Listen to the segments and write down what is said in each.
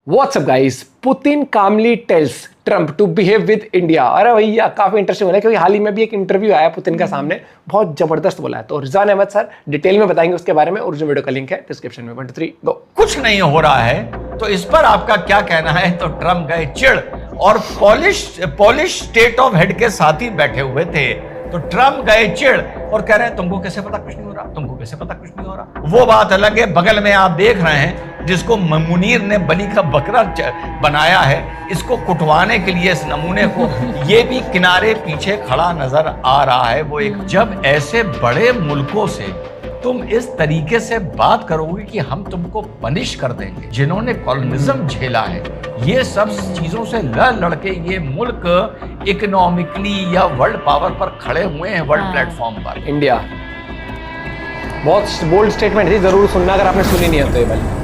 WhatsApp guys, Putin calmly tells Trump to behave with India. अरे भैया काफी interesting हो रहा है क्योंकि हाल ही में भी एक इंटरव्यू आया पुतिन का सामने, बहुत जबरदस्त बोला है। तो रिजवान अहमद सर डिटेल में बताएंगे उसके बारे में, ओरिजिनल वीडियो का लिंक है डिस्क्रिप्शन में। 1 2 3 गो। कुछ नहीं हो रहा है तो इस पर आपका क्या कहना है? तो ट्रम्प गए चिढ़ और पॉलिश स्टेट ऑफ हेड के साथ ही बैठे हुए थे। तो ट्रम्प गए चिढ़ और कह रहे हैं तुमको कैसे पता कुछ नहीं हो रहा, तुमको कैसे पता कुछ नहीं हो रहा। वो बात अलग है, बगल में आप देख रहे हैं जिसको मुनीर ने बलि का बकरा बनाया है, इसको कुटवाने के लिए इस नमूने को, ये भी किनारे पीछे खड़ा नजर आ रहा है। वो एक जब ऐसे बड़े मुल्कों से तुम इस तरीके से बात करोगे कि हम तुमको पनिश कर देंगे, जिन्होंने कॉलोनिज्म झेला है, ये सब चीजों से लड़ के ये मुल्क इकोनॉमिकली या वर्ल्ड पावर पर खड़े हुए हैं, वर्ल्ड प्लेटफॉर्म पर। इंडिया बहुत बोल्ड स्टेटमेंट थी, जरूर सुनना अगर आपने सुनी नहीं है तो ये वाली।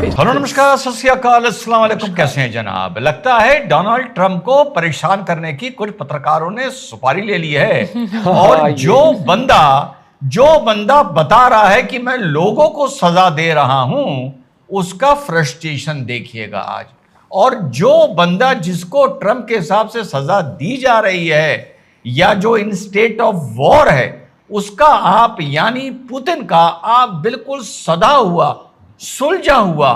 हेलो नमस्कार सत श्री अकाल अस्सलाम वालेकुम, कैसे हैं जनाब? लगता है डोनाल्ड ट्रंप को परेशान करने की कुछ पत्रकारों ने सुपारी ले ली है और जो बंदा बता रहा है कि मैं लोगों को सजा दे रहा हूं, उसका फ्रस्ट्रेशन देखिएगा आज। और जो बंदा जिसको ट्रंप के हिसाब से सजा दी जा रही है या जो इन स्टेट ऑफ वॉर है, उसका आप यानी पुतिन का आप बिल्कुल सदा हुआ सुलझा हुआ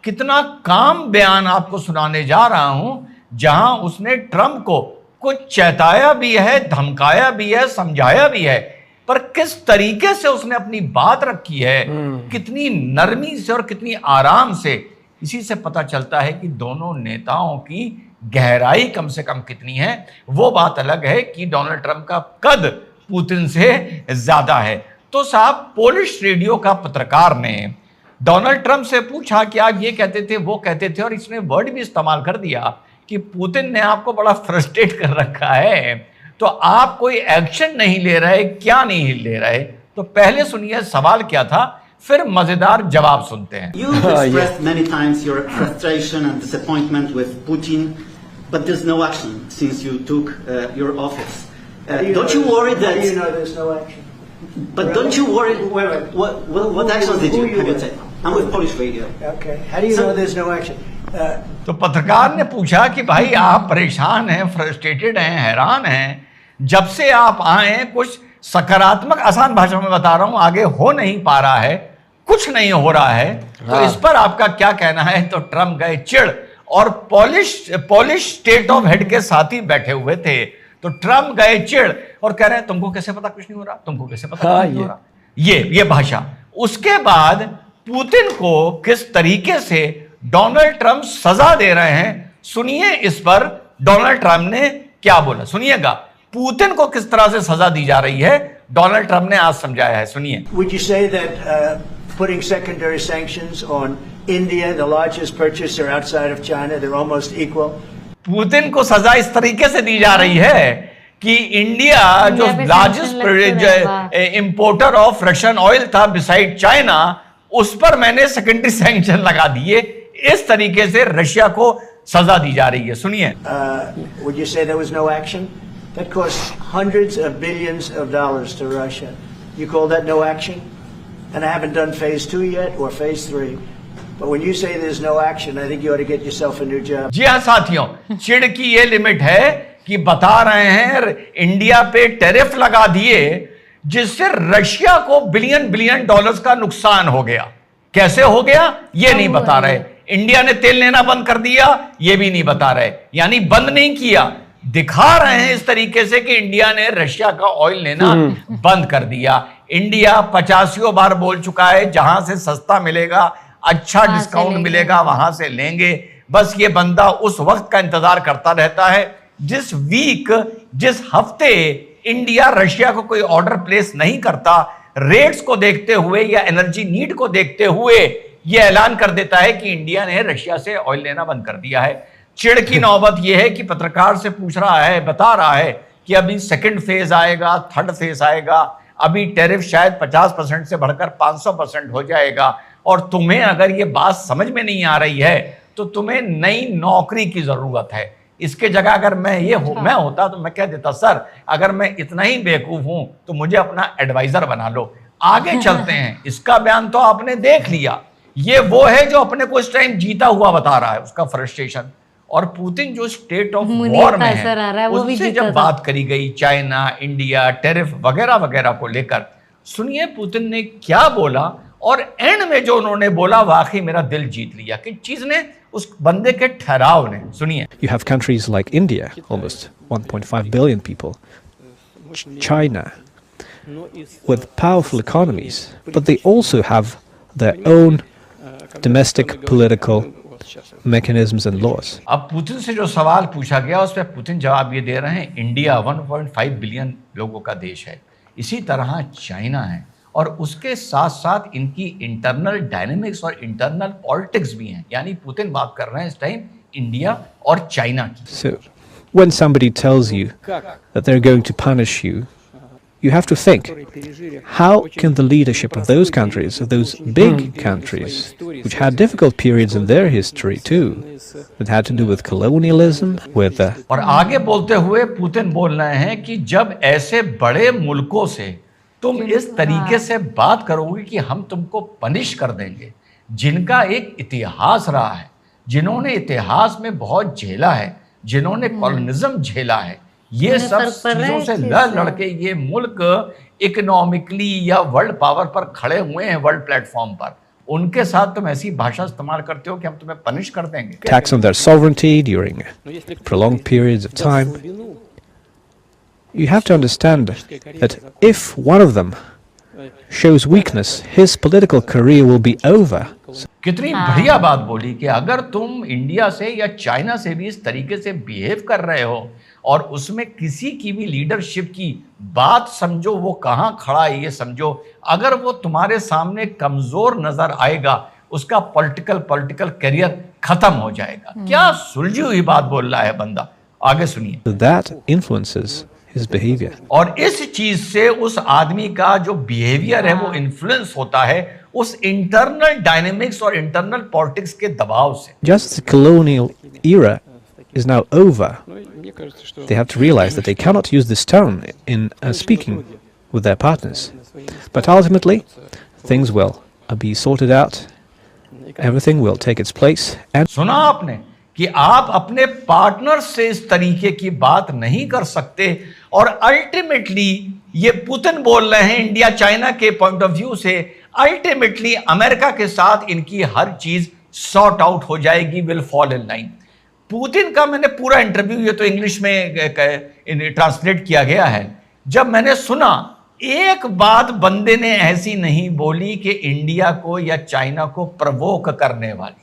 कितना काम बयान आपको सुनाने जा रहा हूं, जहां उसने ट्रंप को कुछ चेताया भी है, धमकाया भी है, समझाया भी है, पर किस तरीके से उसने अपनी बात रखी है, कितनी नरमी से और कितनी आराम से, इसी से पता चलता है कि दोनों नेताओं की गहराई कम से कम कितनी है। वो बात अलग है कि डोनाल्ड ट्रंप का कद पुतिन से ज्यादा है। तो साहब, पोलिश रेडियो का पत्रकार ने डोनाल्ड ट्रंप से पूछा कि आप ये कहते थे, वो कहते थे, और इसने वर्ड भी इस्तेमाल कर दिया कि पुतिन ने आपको बड़ा फ्रस्ट्रेट कर रखा है, तो आप कोई एक्शन नहीं ले रहे, क्या नहीं ले रहे? तो पहले सुनिए सवाल क्या था, फिर मजेदार जवाब सुनते हैं। You expressed many times your frustration and disappointment with Putin, but there's no action since you took your office. Don't you worry that? How do you know there's no action? But don't you worry? What actions did you have you taken? I'm with Polish Radio. Okay. How do you know there's no action? तो पत्रकार ने पूछा कि भाई आप परेशान हैं, frustrated हैं, हैरान हैं, जब से आप आए कुछ सकारात्मक, आसान भाषा में बता रहा हूं, आगे हो नहीं पा रहा है, कुछ नहीं हो रहा है, तो इस पर आपका क्या कहना है? तो ट्रम्प गए चिढ़ और पॉलिश स्टेट ऑफ हेड के साथ ही बैठे हुए थे। तो ट्रम्प गए चिढ़ और कह रहे हैं तुमको कैसे पता कुछ नहीं हो रहा, तुमको कैसे पता कुछ नहीं हो रहा, ये भाषा। उसके बाद पुतिन को किस तरीके से डोनाल्ड ट्रंप सजा दे रहे हैं, सुनिए इस पर डोनाल्ड ट्रंप ने क्या बोला। सुनिएगा पुतिन को किस तरह से सजा दी जा रही है, डोनाल्ड ट्रंप ने आज समझाया है, सुनिए। Would you say that putting secondary sanctions on India, the largest purchaser outside of China, they're almost equal? Putin को सजा इस तरीके से दी जा रही है कि इंडिया जो largest importer of Russian oil था बिसाइड चाइना, उस पर मैंने सेकेंडरी सैंक्शन लगा दिए। इस तरीके से रशिया को सजा दी जा रही है, सुनिए। Would you say there was no action? That cost hundreds of billions of dollars to Russia. You call that no action? And I haven't done phase 2 yet or phase 3. But when you say there's no action, I think you ought to get yourself a new job. जी हाँ साथियों, चिढ़ की ये limit है कि बता रहे हैं इंडिया पे टैरिफ लगा दिए जिससे रशिया को बिलियन डॉलर्स का नुकसान हो गया। कैसे हो गया ये नहीं बता रहे। इंडिया ने तेल लेना बंद कर दिया, ये भी नहीं बता रहे, यानी बंद नहीं किया, दिखा रहे हैं इस तरीके से कि इंडिया ने रशिया का ऑयल लेना बंद कर दिया। इंडिया 50 बार बोल चुका है जहां से सस्ता मिलेगा, अच्छा डिस्काउंट मिलेगा, वहां से लेंगे। बस ये बंदा उस वक्त का इंतजार करता रहता है जिस हफ्ते इंडिया रशिया को कोई ऑर्डर प्लेस नहीं करता, रेट्स को देखते हुए या एनर्जी नीड को देखते हुए ये ऐलान कर देता है कि इंडिया ने रशिया से ऑयल लेना बंद कर दिया है। चिढ़ की नौबत यह है कि पत्रकार से पूछ रहा है, बता रहा है कि अभी सेकंड फेज आएगा, थर्ड फेज आएगा, अभी टैरिफ शायद 50% से बढ़कर 500% हो जाएगा, और तुम्हें अगर ये बात समझ में नहीं आ रही है तो तुम्हें नई नौकरी की जरूरत है। इसके जगह अगर मैं होता तो मैं कह देता, सर अगर मैं इतना ही बेवकूफ हूं तो मुझे अपना एडवाइजर बना लो। आगे चलते हैं। इसका बयान तो आपने देख लिया ये वो है जो अपने को इस टाइम जीता हुआ बता रहा है, उसका फ्रस्ट्रेशन। और पुतिन जो स्टेट ऑफ वॉर में है, उससे जब बात करी गई चाइना, इंडिया, टेरिफ वगैरह वगैरह को लेकर, सुनिए पुतिन ने क्या बोला। और एंड में जो उन्होंने बोला वाकई मेरा दिल जीत लिया। किस चीज ने? उस बंदे के ठहराव ने। सुनिए। You have countries like India, almost 1.5 billion people, China, with powerful economies, but they also have their own domestic political mechanisms and laws. अब पुतिन से जो सवाल पूछा गया उस पर पुतिन जवाब ये दे रहे हैं, इंडिया 1.5 बिलियन लोगों का देश है, इसी तरह चाइना है, और उसके साथ साथ इनकी इंटरनल डायनेमिक्स और इंटरनल पॉलिटिक्स भी हैं। यानी पुतिन बात कर रहे हैं इस टाइम इंडिया और चाइना की। So, when somebody tells you that they're going to punish you, you have to think, how can the leadership of those countries, of those big countries, which had difficult periods in their history too, that had to do with colonialism, with और आगे बोलते हुए Putin बोल रहे हैं कि जब ऐसे बड़े मुल्कों से तुम इस तरीके से बात करोगे कि हम तुमको पनिश कर देंगे, जिनका एक इतिहास रहा है, जिन्होंने इतिहास में बहुत झेला है, जिन्होंने कॉलोनिज्म झेला है, ये सब चीजों से लड़के ये मुल्क इकोनॉमिकली या वर्ल्ड पावर पर खड़े हुए हैं, वर्ल्ड प्लेटफॉर्म पर, उनके साथ तुम ऐसी भाषा इस्तेमाल करते हो कि हम तुम्हें पनिश कर देंगे। attacks on their sovereignty during prolonged periods of time. You have to understand that if one of them shows weakness, his political career will be over. कितनी बढ़िया बात बोली कि अगर तुम इंडिया से या चाइना से भी इस तरीके से बिहेव कर रहे हो और उसमें किसी की भी लीडरशिप की बात समझो, वो कहाँ खड़ा है ये समझो, अगर वो तुम्हारे सामने कमजोर नजर आएगा, उसका पॉलिटिकल करियर खत्म हो जाएगा। क्या सुलझी हुई बात बोल रहा है बंदा, आगे सुनिए। That influences his behavior. और इस चीज से उस आदमी का जो बिहेवियर है वो इन्फ्लुएंस होता है उस इंटरनल डायनेमिक्स और इंटरनल पॉलिटिक्स के दबाव से। Just the colonial era is now over. They have to realize that they cannot use this tone in speaking with their partners. But ultimately, things will be sorted out. Everything will take its place. And सुना आपने कि आप अपने partner से इस तरीके की बात नहीं कर सकते, और अल्टीमेटली ये पुतिन बोल रहे हैं इंडिया चाइना के पॉइंट ऑफ व्यू से, अल्टीमेटली अमेरिका के साथ इनकी हर चीज सॉर्ट आउट हो जाएगी, will fall in line. Putin का मैंने पूरा इंटरव्यू, ये तो इंग्लिश में ट्रांसलेट किया गया है, जब मैंने सुना, एक बात बंदे ने ऐसी नहीं बोली कि इंडिया को या चाइना को प्रवोक करने वाली।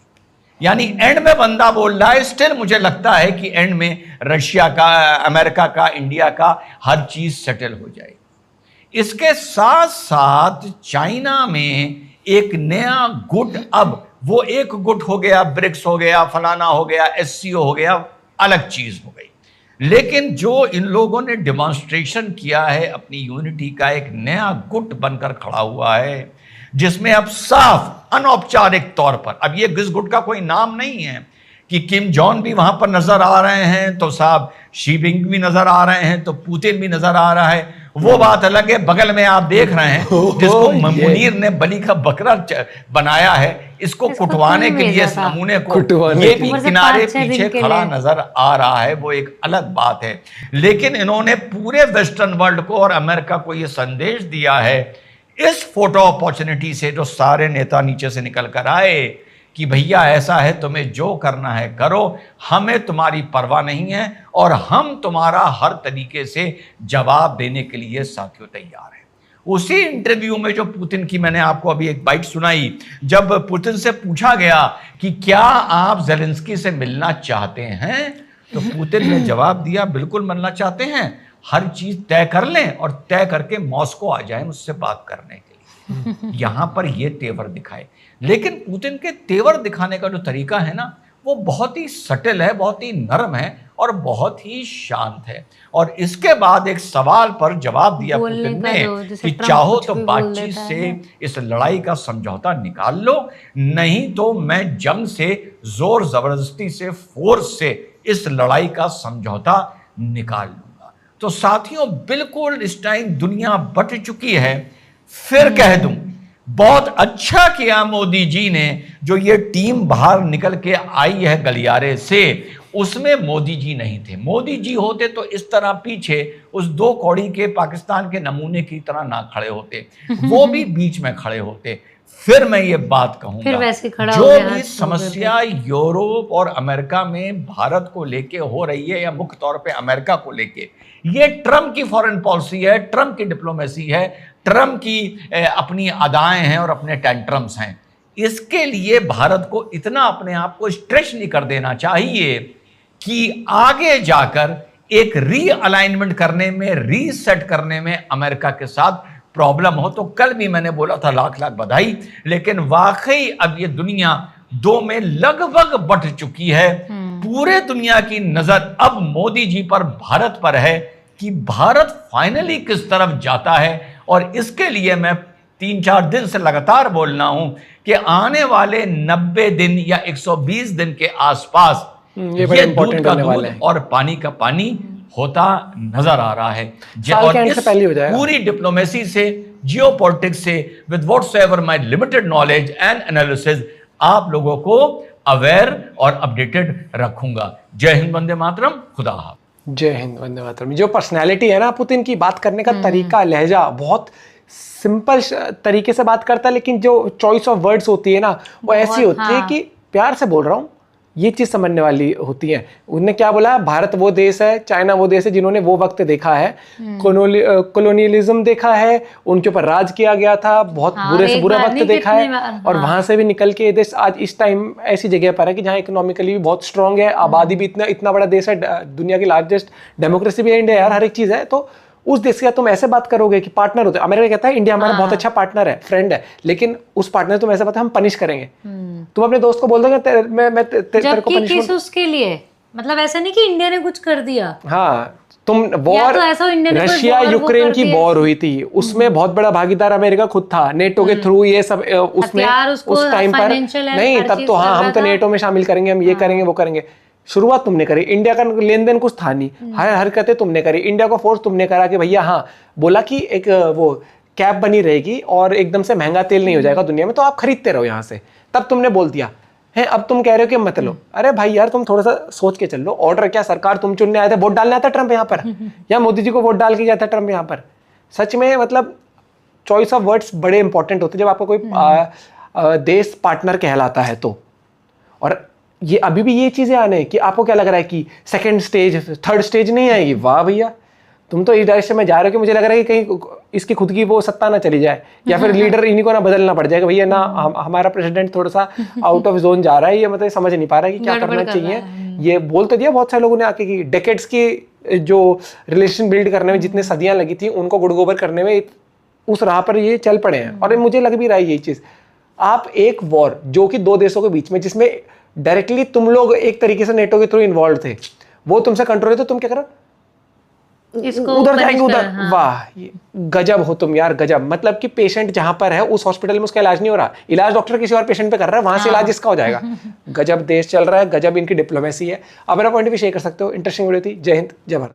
यानी एंड में बंदा बोल रहा है, स्टिल मुझे लगता है कि एंड में रशिया का, अमेरिका का, इंडिया का हर चीज सेटल हो जाएगी। इसके साथ साथ चाइना में एक नया गुट, अब वो एक गुट हो गया, ब्रिक्स हो गया, फलाना हो गया, एससीओ हो गया, अलग चीज हो गई। लेकिन जो इन लोगों ने डिमॉन्स्ट्रेशन किया है अपनी यूनिटी का, एक नया गुट बनकर खड़ा हुआ है, जिसमें अब साफ अनौपचारिक तौर पर, अब ये इस गुट का कोई नाम नहीं है कि किम जॉन भी वहां पर नजर आ रहे हैं, तो साहब शी जिनपिंग भी नजर आ रहे हैं, तो पुतिन भी नजर आ रहा है, वो बात अलग है। बगल में आप देख रहे हैं जिसको मुनीर ने बलि का बकरा बनाया है, इसको कुटवाने के लिए, इस नमूने को, ये भी किनारे पीछे खड़ा नजर आ रहा है, वो एक अलग बात है। लेकिन इन्होंने पूरे वेस्टर्न वर्ल्ड को और अमेरिका को ये संदेश दिया है इस फोटो अपॉर्चुनिटी से, जो सारे नेता नीचे से निकल कर आए, कि भैया ऐसा है, तुम्हें जो करना है करो, हमें तुम्हारी परवाह नहीं है, और हम तुम्हारा हर तरीके से जवाब देने के लिए साथियों तैयार हैं। उसी इंटरव्यू में जो पुतिन की मैंने आपको अभी एक बाइट सुनाई, जब पुतिन से पूछा गया कि क्या आप ज़ेलेंस्की से मिलना चाहते हैं, तो पुतिन ने जवाब दिया, बिल्कुल मिलना चाहते हैं, हर चीज तय कर लें और तय करके मॉस्को आ जाएं मुझसे बात करने के लिए। यहां पर ये तेवर दिखाए। लेकिन पुतिन के तेवर दिखाने का जो तरीका है ना, वो बहुत ही सटल है, बहुत ही नरम है और बहुत ही शांत है। और इसके बाद एक सवाल पर जवाब दिया पुतिन ने कि चाहो तो बातचीत से इस लड़ाई का समझौता निकाल लो, नहीं तो मैं जंग से, जोर जबरदस्ती से, फोर्स से इस लड़ाई का समझौता निकाल लूंगा। तो साथियों, बिल्कुल इस टाइम दुनिया बट चुकी है। फिर कह दूं, बहुत अच्छा किया मोदी जी ने, जो ये टीम बाहर निकल के आई है गलियारे से, उसमें मोदी जी नहीं थे। मोदी जी होते तो इस तरह पीछे उस 2 कौड़ी के पाकिस्तान के नमूने की तरह ना खड़े होते, वो भी बीच में खड़े होते। फिर मैं ये बात फिर कहूंगा, वैसे खड़ा हो जो गया, भी हाथ समस्या यूरोप और अमेरिका में भारत को लेके हो रही है, या मुख्य तौर पे अमेरिका को लेके, ये ट्रम्प की फॉरेन पॉलिसी है, ट्रम्प की डिप्लोमेसी है, ट्रम्प की अपनी अदाएं हैं और अपने टेंट्रम्स हैं। इसके लिए भारत को इतना अपने आप को स्ट्रेच नहीं कर देना चाहिए कि आगे जाकर एक रीअलाइनमेंट करने में, रीसेट करने में अमेरिका के साथ प्रॉब्लम हो। तो कल भी मैंने बोला था लाख लाख बधाई, लेकिन वाकई अब ये दुनिया 2 में लगभग बंट चुकी है। पूरे दुनिया की नजर अब मोदी जी पर, भारत पर है कि भारत फाइनली किस तरफ जाता है। और इसके लिए मैं 3-4 दिन से लगातार बोल रहा हूं कि आने वाले 90 दिन या 120 दिन के आसपास ये बड़े दूध इंपॉर्टेंट का होने दूध वाले हैं। और पानी का पानी होता नजर आ रहा है। साल और के एंड इस से पहले हो जाएगा। पूरी डिप्लोमेसी से, जियोपॉलिटिक्स से, with whatsoever my limited knowledge and analysis, आप लोगों को अवेयर और अपडेटेड रखूंगा। जय हिंद, वंदे मातरम, खुदा हाफिज। जय हिंद, वंदे मातरम। जो पर्सनैलिटी है ना पुतिन की, बात करने का तरीका, लहजा, बहुत सिंपल तरीके से बात करता है, लेकिन जो चॉइस ऑफ वर्ड्स होती है ना, वो ऐसी होती है कि प्यार से बोल रहा हूँ, ये चीज समझने वाली होती है। उन्होंने क्या बोला, भारत वो देश है, चाइना वो देश है जिन्होंने वो वक्त देखा है, कॉलोनियलिज्म देखा है, उनके ऊपर राज किया गया था, बहुत बुरे से बुरा वक्त देखा है, और वहां से भी निकल के ये देश आज इस टाइम ऐसी जगह पर है कि जहाँ इकोनॉमिकली भी बहुत स्ट्रांग है, आबादी भी इतना बड़ा देश है, दुनिया की लार्जेस्ट डेमोक्रेसी भी है इंडिया यार, हर एक चीज है। तो उस देश का तुम ऐसे बात करोगे कि पार्टनर होते हैं। अमेरिका कहता है इंडिया हमारा बहुत अच्छा पार्टनर है, फ्रेंड है, लेकिन उस पार्टनर तुम ऐसे बताओ हम पनिश करेंगे। तुम अपने दोस्त को बोल दोगे मैं तेरे को पनिश उसके लिए, मतलब ऐसा नहीं कि इंडिया ने कुछ कर दिया। हाँ, तुम वॉर, रशिया यूक्रेन की वॉर हुई थी, उसमें बहुत बड़ा भागीदार अमेरिका खुद था, नेटो के थ्रू, ये सब उसमें उस टाइम पर नहीं, तब तो हाँ हम तो नेटो में शामिल करेंगे, हम ये करेंगे वो करेंगे। शुरुआत तुमने करी, इंडिया का लेन देन कुछ था नहीं, हर हरकतें तुमने करी, इंडिया को फोर्स तुमने करा कि भैया हाँ, बोला कि एक वो कैप बनी रहेगी और एकदम से महंगा तेल नहीं हो जाएगा दुनिया में, तो आप खरीदते रहो यहाँ से। तब तुमने बोल दिया है, अब तुम कह रहे हो कि मत लो। अरे भाई यार, तुम थोड़ा सा सोच के चल लो। ऑर्डर क्या, सरकार तुम चुनने आए थे, वोट डालने आता ट्रम्प यहाँ पर, या मोदी जी को वोट डाल के जाता ट्रम्प यहाँ पर? सच में मतलब चॉइस ऑफ वर्ड्स बड़े इंपॉर्टेंट होते हैं जब आपको कोई देश पार्टनर कहलाता है तो। और ये अभी भी ये चीजें आने कि आपको क्या लग रहा है कि सेकंड स्टेज, थर्ड स्टेज नहीं आएगी? वाह भैया, तुम तो इस डायरेक्शन में जा रहे हो कि मुझे लग रहा है कि कहीं इसकी खुद की वो सत्ता ना चली जाए, या फिर लीडर इन्हीं को ना बदलना पड़ जाएगा। भैया ना, हमारा प्रेसिडेंट थोड़ा सा आउट ऑफ जोन जा रहा है, ये मतलब समझ नहीं पा रहा है कि क्या करना चाहिए। ये बोल तो दिया बहुत सारे लोगों ने आके कि डेकेड्स की जो रिलेशन बिल्ड करने में जितने सदियां लगी थी, उनको गुड़ गोबर करने में उस राह पर ये चल पड़े हैं। और मुझे लग भी रहा है यही चीज, आप एक वॉर जो कि 2 देशों के बीच में, जिसमें डायरेक्टली तुम लोग एक तरीके से नेटो के थ्रू इन्वॉल्व थे, वो तुमसे कंट्रोल है, तो तुम क्या करो, उधर जाएंगे उधर। हाँ। वाह, ये गजब हो तुम यार, गजब। मतलब कि पेशेंट जहां पर है उस हॉस्पिटल में उसका इलाज नहीं हो रहा, इलाज डॉक्टर किसी और पेशेंट पे कर रहा है, वहां से इलाज इसका हो जाएगा। गजब देश चल रहा है, गजब इनकी डिप्लोमेसी है। अब मेरा पॉइंट भी शेयर कर सकते हो। इंटरेस्टिंग वीडियो थी। जय हिंद, जय भारत।